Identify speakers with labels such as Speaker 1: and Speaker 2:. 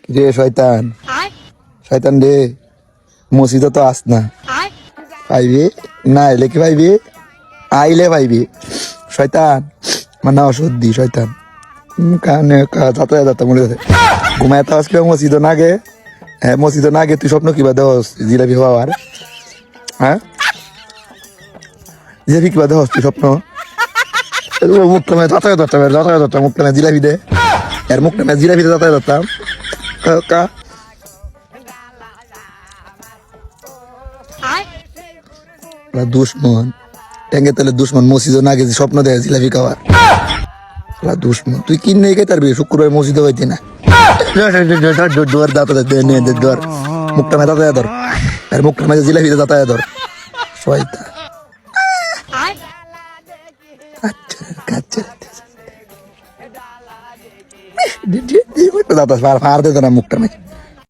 Speaker 1: রে শয়তান, শয়তান রে, মসজিদে তো আস না, পাইবি না এলে কি পাইবি, আইলে পাইবি। শয়তান মানে অসদ্ধি শয়তান, কানে যাতে যাতে মনে আছে ঘুমায় তো আসলে মসজিদ না গে। হ্যাঁ মসজিদ না গে তুই স্বপ্ন কিবা দেওস জিলাপি হওয়ার, হ্যাঁ জিলাপি কিবা দেওস তুই স্বপ্ন, মুখটা মেয়ে যাতায়াত ধরতাম, যাতায়াত ধরতাম মুখটা মেয়ে জিলাপি দে, এর মুখটা মেয়ে জিলাপিতে যাতায়াত ধরতাম কা দুশ্মন ট্যাঙ্গে তাহলে দুশ্মন মসজিদ না গেছি স্বপ্ন দেয় জিলাপি খাওয়ার দুশ্মন। তুই কিনে গে তার শুক্রবার মসজিদে হইতি না ডোর ডোর মুখটা মেয়ে যাতায়াত ধর, আর মুখটা মেয়ে জিলাপিতে যাতায়াত ধর শয়তা। ফার দে না মুখটা মেয়ে